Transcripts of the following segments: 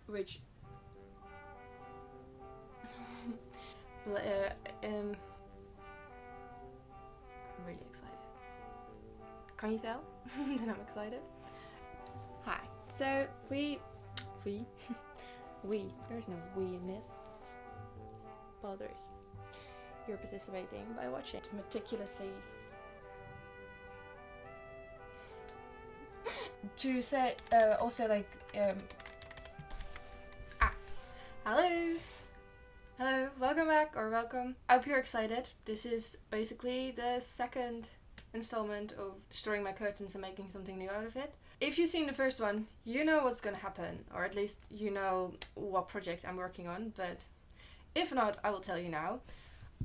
which I'm really excited. Can you tell that I'm excited? Hi. So we, we. There's no we in this. Well, there is. You're participating by watching meticulously. To say, also like, hello. Hello, welcome back, or welcome. I hope you're excited. This is basically the second installment of destroying my curtains and making something new out of it. If you've seen the first one, you know what's gonna happen, or at least you know what project I'm working on, but if not, I will tell you now.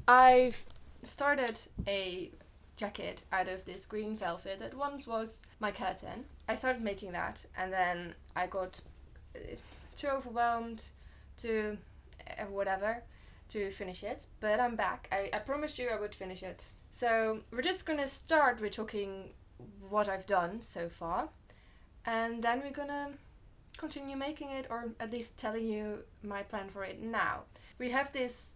I've started a jacket out of this green velvet that once was my curtain. I started making that, and then I got too overwhelmed to whatever to finish it, but I'm back. I promised you I would finish it. So we're just gonna start with talking what I've done so far, and then we're gonna continue making it, or at least telling you my plan for it now. We have this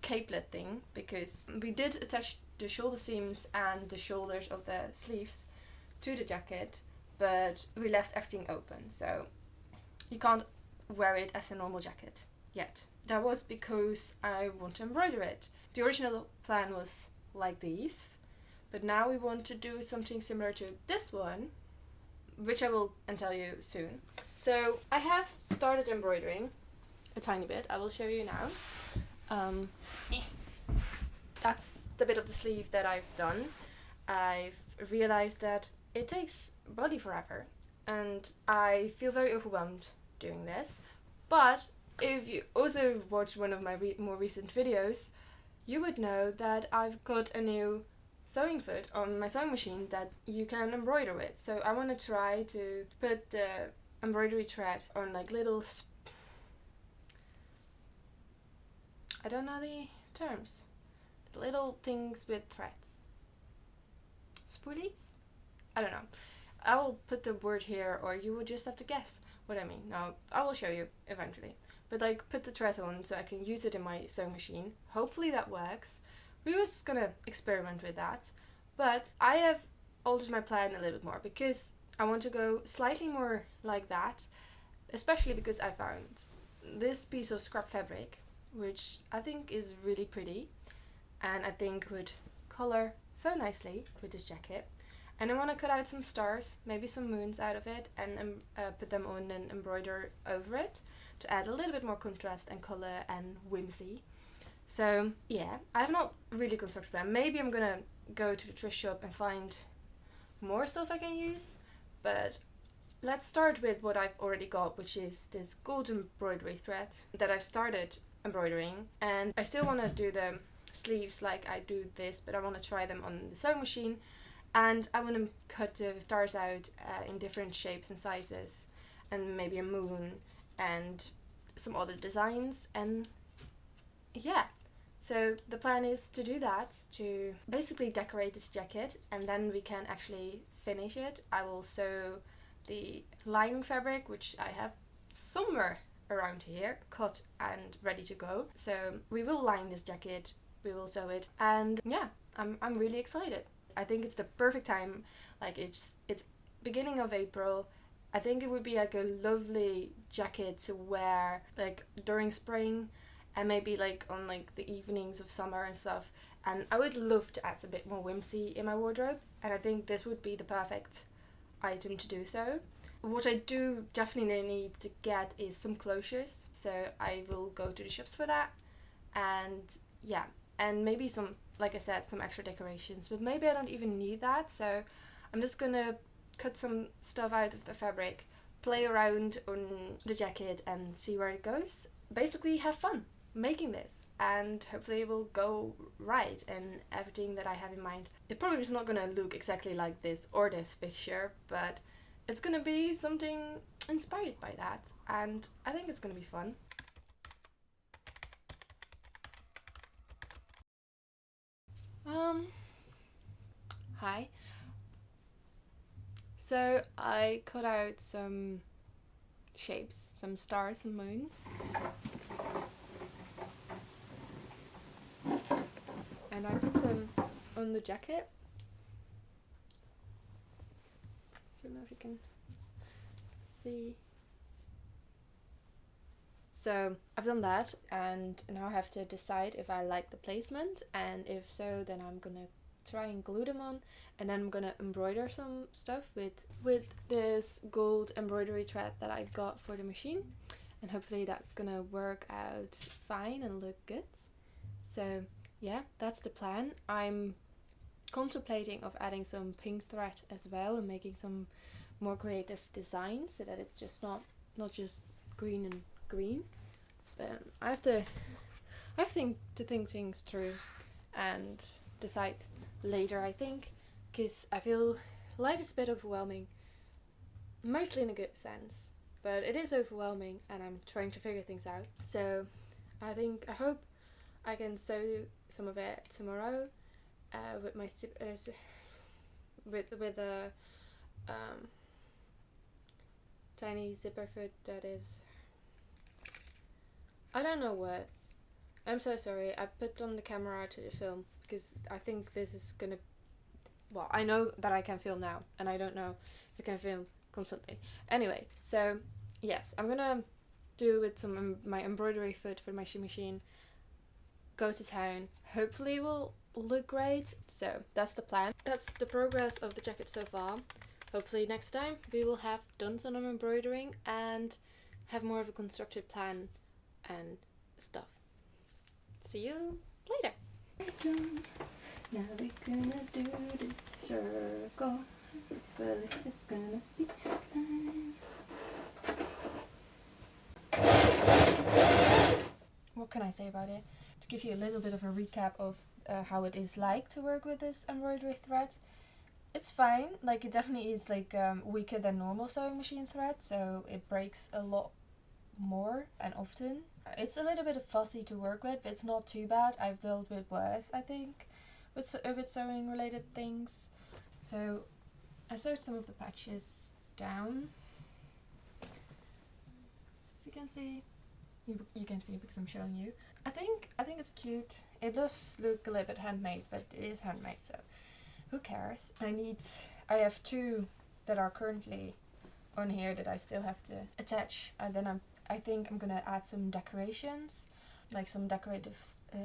capelet thing because we did attach the shoulder seams and the shoulders of the sleeves to the jacket, but we left everything open, so you can't wear it as a normal jacket yet. That was because I want to embroider it. The original plan was like these, but now we want to do something similar to this one, which I will tell you soon. So I have started embroidering a tiny bit. I will show you now. That's the bit of the sleeve that I've done. I've realized that it takes bloody forever, and I feel very overwhelmed doing this. But if you also watched one of my more recent videos, you would know that I've got a new sewing foot on my sewing machine that you can embroider with. So I want to try to put the embroidery thread on like little I don't know the terms. Little things with threads. Spoolies? I don't know. I will put the word here, or you will just have to guess what I mean. No, I will show you eventually. But like, put the thread on so I can use it in my sewing machine. Hopefully that works. We were just gonna experiment with that. But I have altered my plan a little bit more because I want to go slightly more like that, especially because I found this piece of scrap fabric, which I think is really pretty and I think would color so nicely with this jacket. And I want to cut out some stars, maybe some moons out of it, and put them on and embroider over it to add a little bit more contrast and color and whimsy. So yeah, I have not really constructed a plan. Maybe I'm gonna go to the thrift shop and find more stuff I can use, but let's start with what I've already got, which is this gold embroidery thread that I've started embroidering, and I still want to do the sleeves like I do this, but I want to try them on the sewing machine, and I want to cut the stars out in different shapes and sizes, and maybe a moon and some other designs. And yeah, so the plan is to do that, to basically decorate this jacket, and then we can actually finish it. I will sew the lining fabric, which I have somewhere around here, cut and ready to go. So we will line this jacket, we will sew it, and yeah, I'm really excited. I think it's the perfect time. Like, it's beginning of April. I think it would be like a lovely jacket to wear like during spring, and maybe like on like the evenings of summer and stuff. And I would love to add a bit more whimsy in my wardrobe, and I think this would be the perfect item to do so. What I do definitely need to get is some closures, so I will go to the shops for that. And yeah, and maybe some, like I said, some extra decorations, but maybe I don't even need that. So I'm just gonna cut some stuff out of the fabric, play around on the jacket and see where it goes. Basically have fun making this, and hopefully it will go right and everything that I have in mind. It probably is not gonna look exactly like this or this picture, but it's gonna be something inspired by that, and I think it's gonna be fun. Hi. So I cut out some shapes, some stars and moons. And I put them on the jacket. Don't know if you can see. So I've done that, and now I have to decide if I like the placement, and if so, then I'm gonna try and glue them on, and then I'm gonna embroider some stuff with this gold embroidery thread that I got for the machine, and hopefully that's gonna work out fine and look good. So yeah, that's the plan. I'm contemplating of adding some pink thread as well and making some more creative designs so that it's just not just green and green. But I have to think things through and decide later, I think, because I feel life is a bit overwhelming, mostly in a good sense, but it is overwhelming and I'm trying to figure things out. So I hope I can sew some of it tomorrow with my with a tiny zipper foot that is, I don't know words. I'm so sorry. I put on the camera to the film because I think this is gonna, well, I know that I can film now and I don't know if I can film constantly. Anyway, so yes, I'm gonna do with some my embroidery foot for my machine, go to town, hopefully it will look great. So that's the plan. That's the progress of the jacket so far. Hopefully next time we will have done some embroidering and have more of a constructed plan and stuff. See you later. Now we're gonna do this circle. Hopefully it's gonna be fine. What can I say about it? To give you a little bit of a recap of how it is like to work with this embroidery thread. It's fine. Like, it definitely is like weaker than normal sewing machine thread, so it breaks a lot more and often. It's a little bit fussy to work with, but it's not too bad. I've dealt with worse, I think, with sewing related things. So I sewed some of the patches down. If you can see, you can see because I'm showing you. I think it's cute. It does look a little bit handmade, but it is handmade, so who cares? I have two that are currently on here that I still have to attach, and then I think I'm gonna add some decorations, like some decorative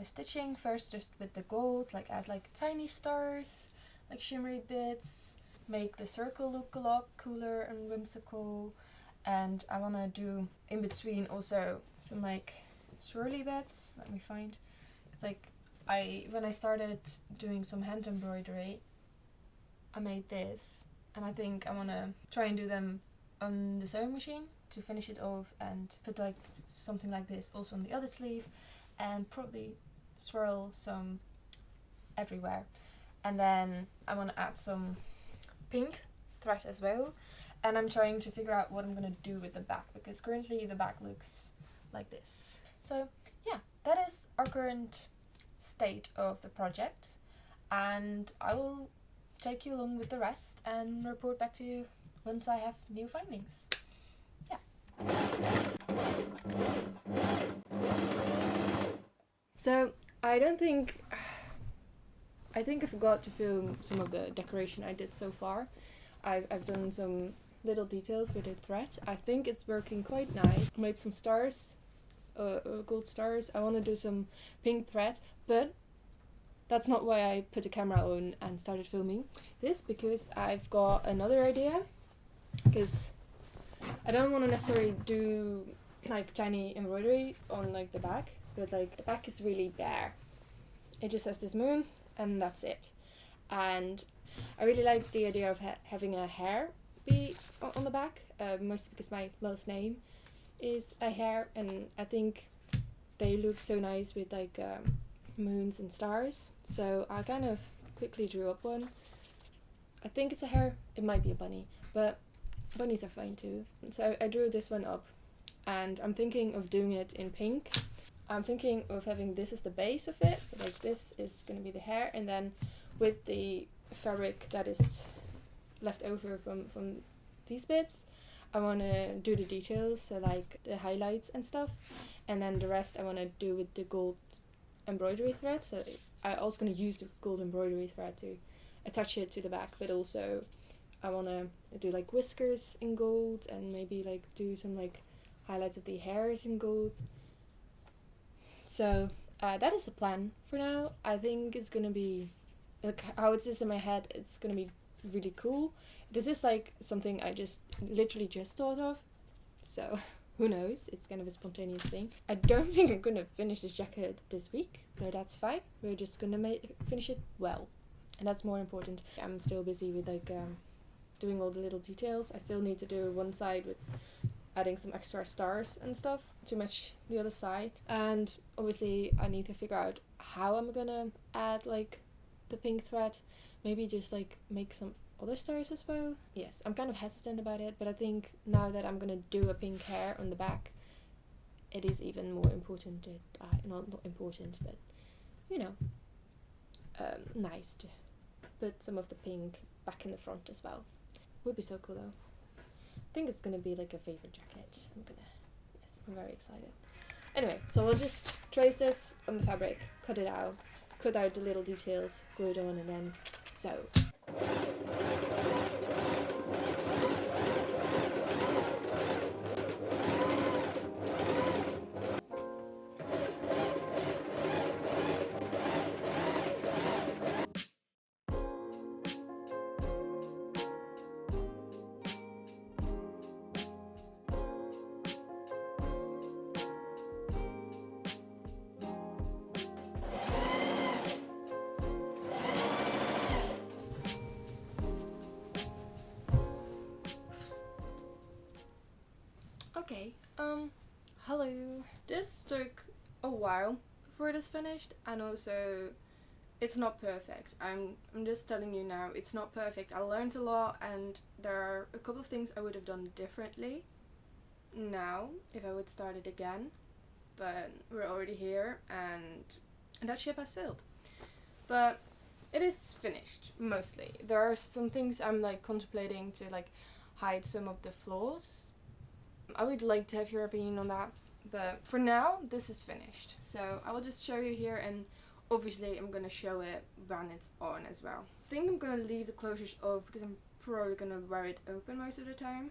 stitching first, just with the gold, like add like tiny stars, like shimmery bits, make the circle look a lot cooler and whimsical. And I wanna do in between also some like swirly bits. Let me find. It's like when I started doing some hand embroidery, I made this, and I think I wanna try and do them on the sewing machine to finish it off and put like something like this also on the other sleeve, and probably swirl some everywhere. And then I want to add some pink thread as well, and I'm trying to figure out what I'm gonna do with the back, because currently the back looks like this. So yeah, that is our current state of the project, and I will take you along with the rest and report back to you once I have new findings. So I think I forgot to film some of the decoration I did so far. I've done some little details with the thread. I think it's working quite nice. I made some stars, gold stars. I want to do some pink thread, but that's not why I put the camera on and started filming this, because I've got another idea. Because I don't want to necessarily do like tiny embroidery on like the back, but like the back is really bare. It just has this moon and that's it. And I really like the idea of having a hare be on the back, mostly because my last name is a hare, and I think they look so nice with like moons and stars. So I kind of quickly drew up one. I think it's a hare. It might be a bunny, but bunnies are fine too. So I drew this one up, and I'm thinking of doing it in pink. I'm thinking of having this as the base of it, so like this is going to be the hair, and then with the fabric that is left over from these bits, I want to do the details, so like the highlights and stuff, and then the rest I want to do with the gold embroidery thread. So I also going to use the gold embroidery thread to attach it to the back, but also I want to do like whiskers in gold and maybe like do some like highlights of the hairs in gold. So that is the plan for now. I think it's gonna be like how it is in my head. It's gonna be really cool. This is like something I just literally just thought of, so who knows? It's kind of a spontaneous thing. I don't think I'm gonna finish this jacket this week, but that's fine. We're just gonna finish it well, and that's more important. I'm still busy with like doing all the little details. I still need to do one side with adding some extra stars and stuff to match the other side, and obviously I need to figure out how I'm gonna add like the pink thread. Maybe just like make some other stars as well. Yes, I'm kind of hesitant about it, but I think now that I'm gonna do a pink hair on the back, it is even more important that not important, but you know, nice to put some of the pink back in the front as well. Would be so cool though. I think it's gonna be like a favorite jacket. I'm very excited. Anyway, so we'll just trace this on the fabric, cut it out, cut out the little details, glue it on, and then sew. Okay, hello. This took a while before it is finished, and also it's not perfect. I'm just telling you now, it's not perfect. I learned a lot, and there are a couple of things I would have done differently now if I would start it again, but we're already here, and that ship has sailed. But it is finished, mostly. There are some things I'm like contemplating to like hide some of the flaws. I would like to have your opinion on that, but for now this is finished, so I will just show you here, and obviously I'm gonna show it when it's on as well. I think I'm gonna leave the closures off because I'm probably gonna wear it open most of the time.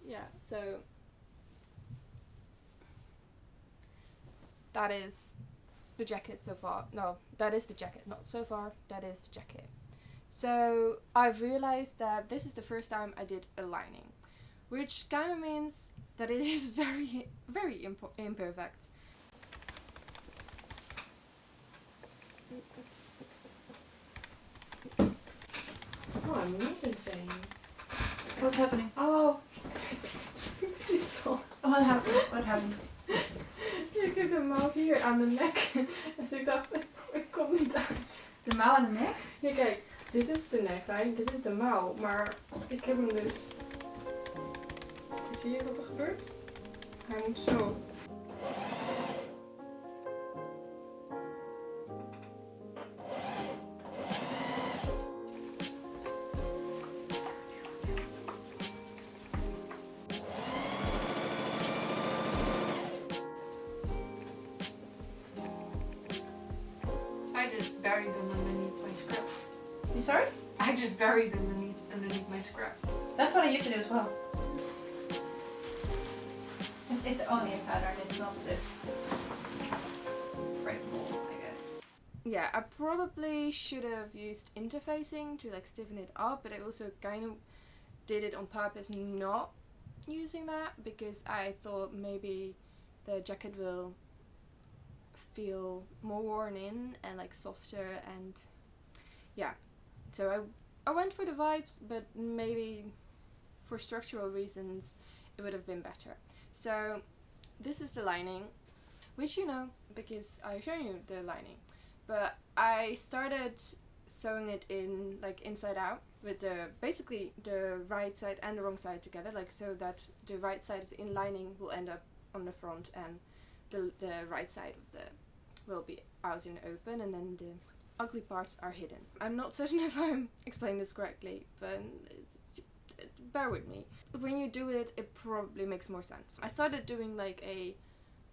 Yeah, so that is the jacket so far. No, that is the jacket, not so far, that is the jacket. So I've realized that this is the first time I did a lining, which kind of means that it is very, very imperfect. Oh, I'm not insane. What's happening? Oh, What happened? What happened? Je kunt een mouw hier aan de nek. En ik dacht, ik kom niet uit. De mouw aan de nek? Ja, kijk, dit is de neklijn, dit is de mouw, maar ik heb hem dus... Zie je wat er gebeurt? Hij moet zo. I just buried them underneath my scraps. You sorry? I just buried them underneath my scraps. That's what I used to do as well. It's only a pattern, it's not as if it's breakable, I guess. Yeah, I probably should have used interfacing to like stiffen it up, but I also kind of did it on purpose not using that because I thought maybe the jacket will feel more worn in and like softer, and yeah, so I went for the vibes, but maybe for structural reasons it would have been better. So this is the lining, which you know because I've shown you the lining, but I started sewing it in like inside out with the basically the right side and the wrong side together, like so that the right side of the inlining will end up on the front and the right side of the will be out in the open, and then the ugly parts are hidden. I'm not certain if I'm explaining this correctly, but bear with me. When you do it, it probably makes more sense. I started doing like a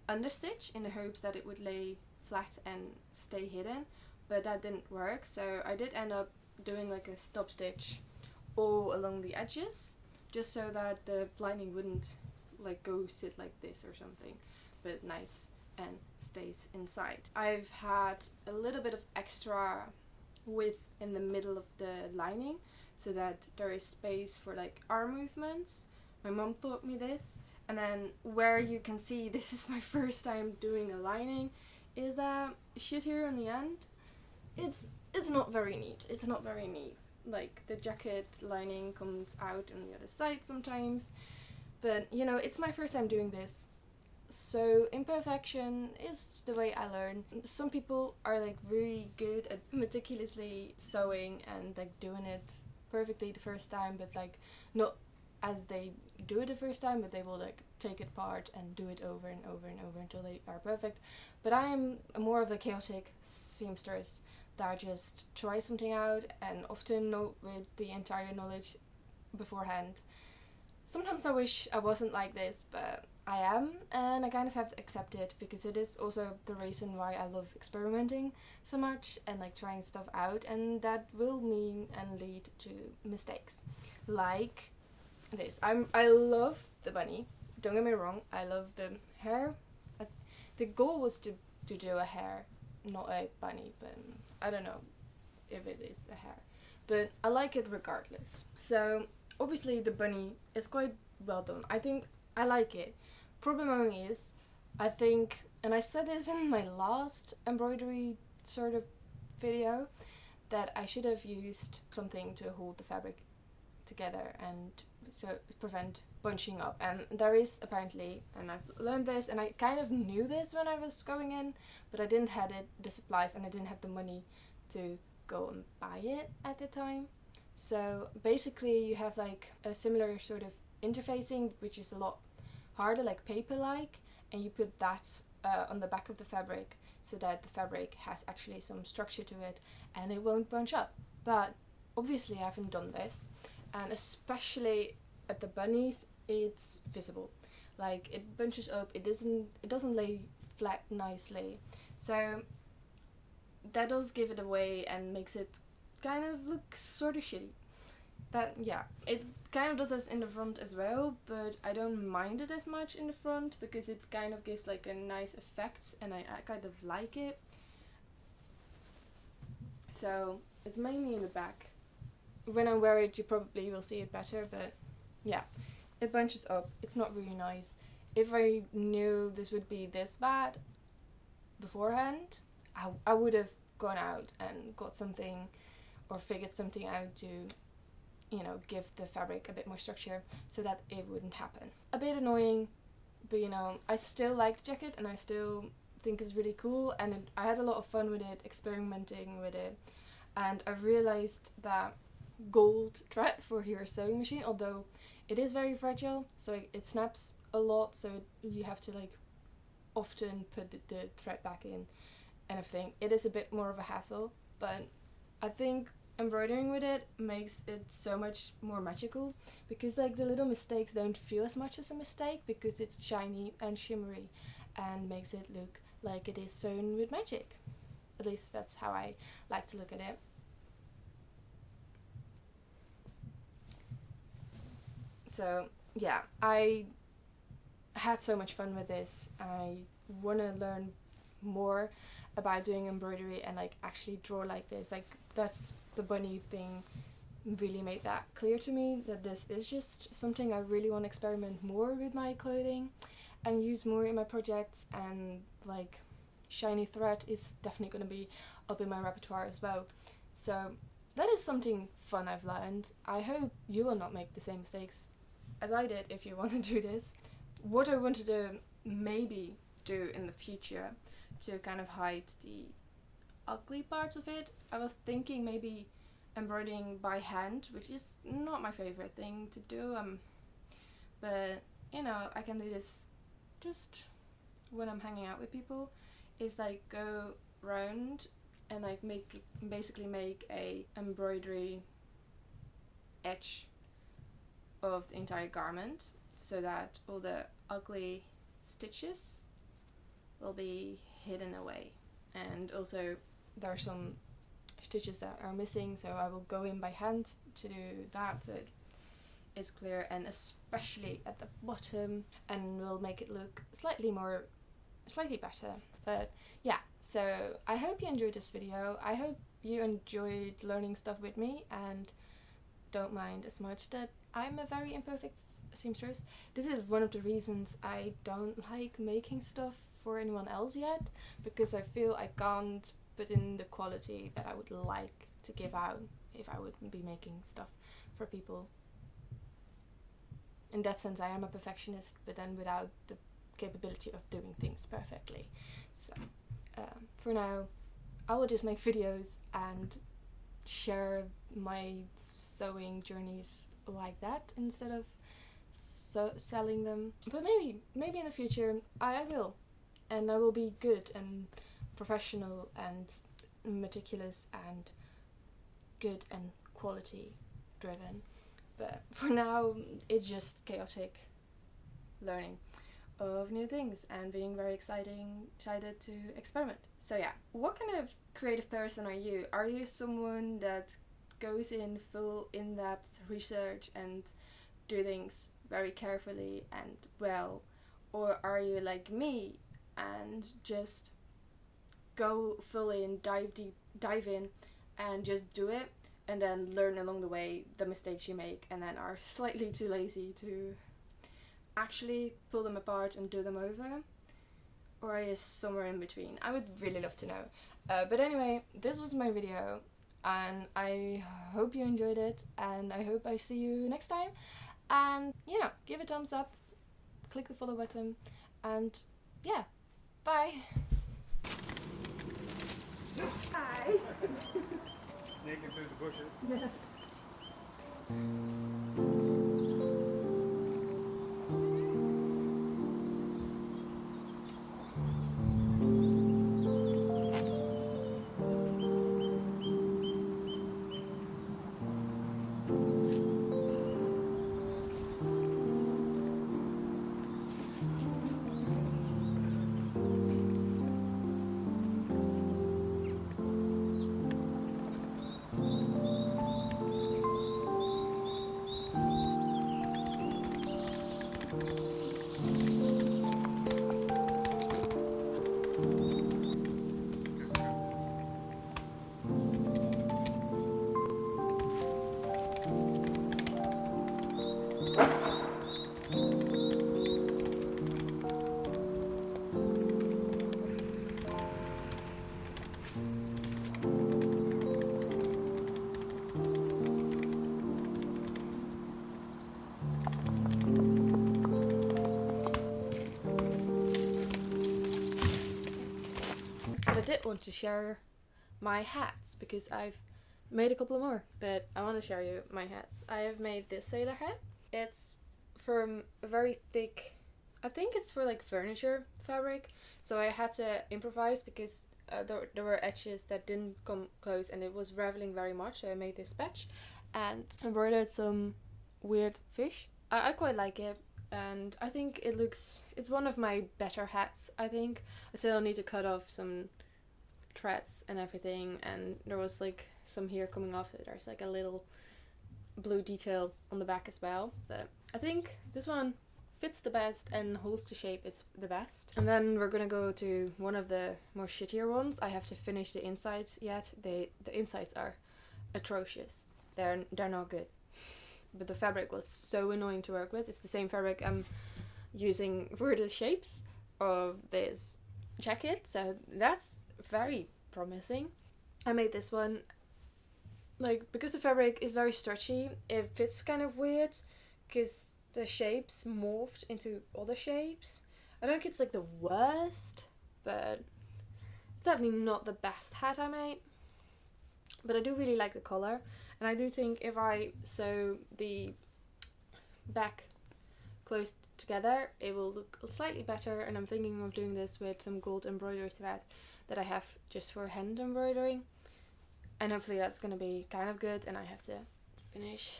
understitch in the hopes that it would lay flat and stay hidden, but that didn't work, so I did end up doing like a stop stitch all along the edges, just so that the lining wouldn't like go sit like this or something, but nice and stays inside. I've had a little bit of extra width in the middle of the lining so that there is space for like arm movements. My mom taught me this. And then where you can see this is my first time doing a lining is that shit here on the end. It's not very neat. It's not very neat. Like the jacket lining comes out on the other side sometimes. But you know, it's my first time doing this. So imperfection is the way I learn. Some people are like really good at meticulously sewing and like doing it perfectly the first time, but like not as they do it the first time, but they will like take it apart and do it over and over and over until they are perfect. But I am more of a chaotic seamstress that just try something out and often not with the entire knowledge beforehand. Sometimes I wish I wasn't like this, but I am, and I kind of have to accept it because it is also the reason why I love experimenting so much and like trying stuff out, and that will mean and lead to mistakes. Like this. I love the bunny. Don't get me wrong, I love the hair. The goal was to do a hair, not a bunny, but I don't know if it is a hair. But I like it regardless. So obviously the bunny is quite well done. I think I like it. Problem only is, I think, and I said this in my last embroidery sort of video, that I should have used something to hold the fabric together and so prevent bunching up. And there is apparently, and I've learned this, and I kind of knew this when I was going in, but I didn't have the supplies and I didn't have the money to go and buy it at the time. So basically you have like a similar sort of interfacing, which is a lot harder, like paper-like, and you put that on the back of the fabric so that the fabric has actually some structure to it and it won't bunch up. But obviously I haven't done this, and especially at the bunnies it's visible, like it bunches up, it doesn't lay flat nicely, so that does give it away and makes it kind of look sort of shitty. That, yeah, it kind of does this in the front as well, but I don't mind it as much in the front because it kind of gives like a nice effect and I kind of like it. So it's mainly in the back. When I wear it you probably will see it better, but yeah, it bunches up. It's not really nice. If I knew this would be this bad beforehand, I would have gone out and got something or figured something out to, you know, give the fabric a bit more structure so that it wouldn't happen. A bit annoying, but you know, I still like the jacket and I still think it's really cool, and I had a lot of fun with it, experimenting with it, and I realized that gold thread for your sewing machine, although it is very fragile, so it snaps a lot, so you have to like often put the thread back in and everything. It is a bit more of a hassle, but I think embroidering with it makes it so much more magical because like the little mistakes don't feel as much as a mistake because it's shiny and shimmery and makes it look like it is sewn with magic. At least that's how I like to look at it. So yeah, I had so much fun with this. I want to learn more about doing embroidery and like actually draw like this. Like that's the bunny thing really made that clear to me, that this is just something I really want to experiment more with my clothing and use more in my projects, and like shiny thread is definitely going to be up in my repertoire as well. So that is something fun I've learned. I hope you will not make the same mistakes as I did if you want to do this. What I wanted to maybe do in the future to kind of hide the ugly parts of it, I was thinking maybe embroidering by hand, which is not my favorite thing to do, but you know, I can do this just when I'm hanging out with people, is like go round and like basically make a embroidery edge of the entire garment, so that all the ugly stitches will be hidden away. And also there are some stitches that are missing, so I will go in by hand to do that, so it's clear, and especially at the bottom, and will make it look slightly better. But yeah, so I hope you enjoyed this video. I hope you enjoyed learning stuff with me and don't mind as much that I'm a very imperfect seamstress. This is one of the reasons I don't like making stuff for anyone else yet, because I feel I can't put in the quality that I would like to give out if I would be making stuff for people. In that sense, I am a perfectionist, but then without the capability of doing things perfectly. So for now, I will just make videos and share my sewing journeys like that instead of selling them. But maybe in the future I will, and I will be good and professional and meticulous and good and quality driven. But for now, it's just chaotic learning of new things and being very excited to experiment. So yeah, what kind of creative person are you? Are you someone that goes in full in-depth research and do things very carefully and well? Or are you like me and just go fully and dive in and just do it, and then learn along the way the mistakes you make, and then are slightly too lazy to actually pull them apart and do them over? Or are you somewhere in between? I would really love to know. But anyway, this was my video, and I hope you enjoyed it, and I hope I see you next time. And you know, give a thumbs up, click the follow button, and yeah, bye. Hi. Sneaking through the bushes. Yes. But I did want to share my hats, because I've made a couple more, but I want to show you my hats. I have made this sailor hat. It's from a very thick, I think it's for like furniture fabric, so I had to improvise because there were edges that didn't come close and it was raveling very much, so I made this patch and embroidered some weird fish. I quite like it, and I think it's one of my better hats, I think. I still need to cut off some threads and everything, and there was like some here coming off, so there's like a little blue detail on the back as well, but I think this one fits the best and holds the shape it's the best. And then we're gonna go to one of the more shittier ones. I have to finish the insides yet. The insides are atrocious. They're not good. But the fabric was so annoying to work with. It's the same fabric I'm using for the shapes of this jacket, so that's very promising. I made this one, like, because the fabric is very stretchy, it fits kind of weird because the shapes morphed into other shapes. I don't think it's like the worst, but it's definitely not the best hat I made. But I do really like the color, and I do think if I sew the back close together, it will look slightly better, and I'm thinking of doing this with some gold embroidery thread. that I have just for hand embroidering, and hopefully that's gonna be kind of good. And I have to finish.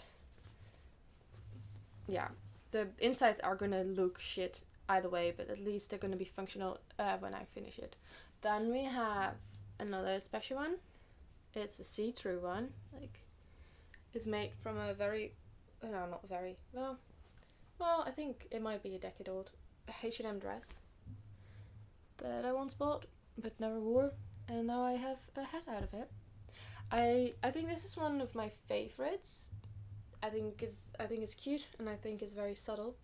Yeah, the insides are gonna look shit either way, but at least they're gonna be functional when I finish it. Then we have another special one. It's a see-through one. Like, it's made from a very, no, not very, well, I think it might be a decade old H&M dress that I once bought but never wore, and now I have a hat out of it. I think this is one of my favorites. I think it's cute, and I think it's very subtle,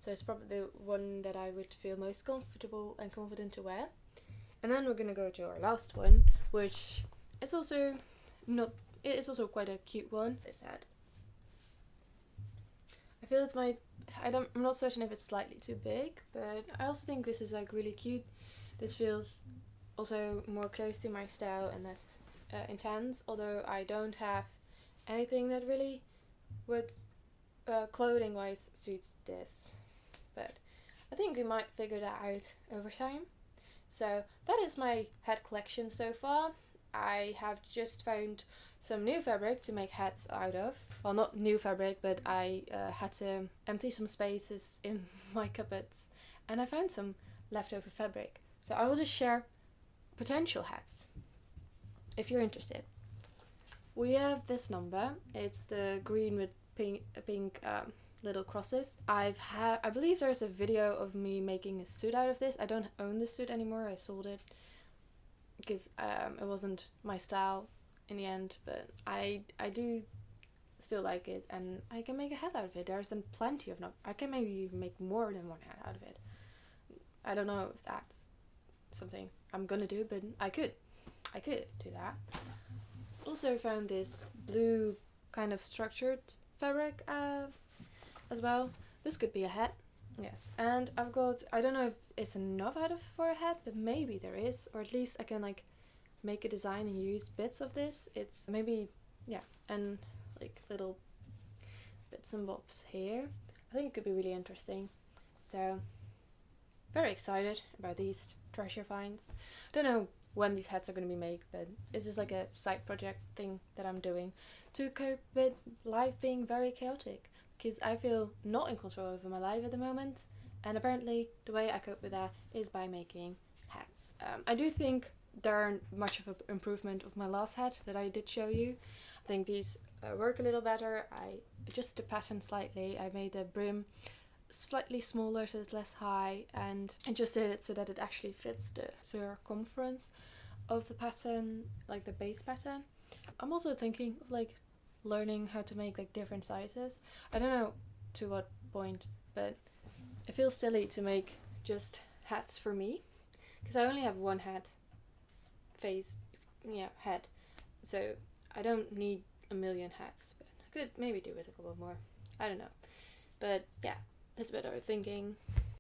so it's probably the one that I would feel most comfortable and confident to wear. And then we're gonna go to our last one, which is also quite a cute one. This hat. I feel it's I'm not certain if it's slightly too big, but I also think this is like really cute. This feels also more close to my style and less intense, although I don't have anything that really would clothing wise suits this, but I think we might figure that out over time. So that is my hat collection so far. I have just found some new fabric to make hats out of. Well, not new fabric, but I had to empty some spaces in my cupboards, and I found some leftover fabric. So I will just share potential hats if you're interested. We have this number. It's the green with pink little crosses. I believe there's a video of me making a suit out of this. I don't own this suit anymore. I sold it because it wasn't my style in the end, but I do still like it, and I can make a hat out of it. There's plenty of them. I can maybe make more than one hat out of it. I don't know if that's something I'm gonna do, but I could do that. Also found this blue kind of structured fabric as well. This could be a hat. Yes, and I've got, I don't know if it's enough out of for a hat, but maybe there is, or at least I can like make a design and use bits of this. It's maybe, yeah, and like little bits and bobs here. I think it could be really interesting. So very excited about these treasure finds. Don't know when these hats are going to be made, but it's just like a side project thing that I'm doing to cope with life being very chaotic, because I feel not in control over my life at the moment, and apparently the way I cope with that is by making hats. I do think there aren't much of an improvement of my last hat that I did show you. I think these work a little better. I adjusted the pattern slightly. I made the brim slightly smaller so it's less high, and adjusted it so that it actually fits the circumference of the pattern, like the base pattern. I'm also thinking of like learning how to make like different sizes. I don't know to what point, but it feels silly to make just hats for me, because I only have one head, so I don't need a million hats, but I could maybe do with a couple more. I don't know, but yeah, that's a bit overthinking.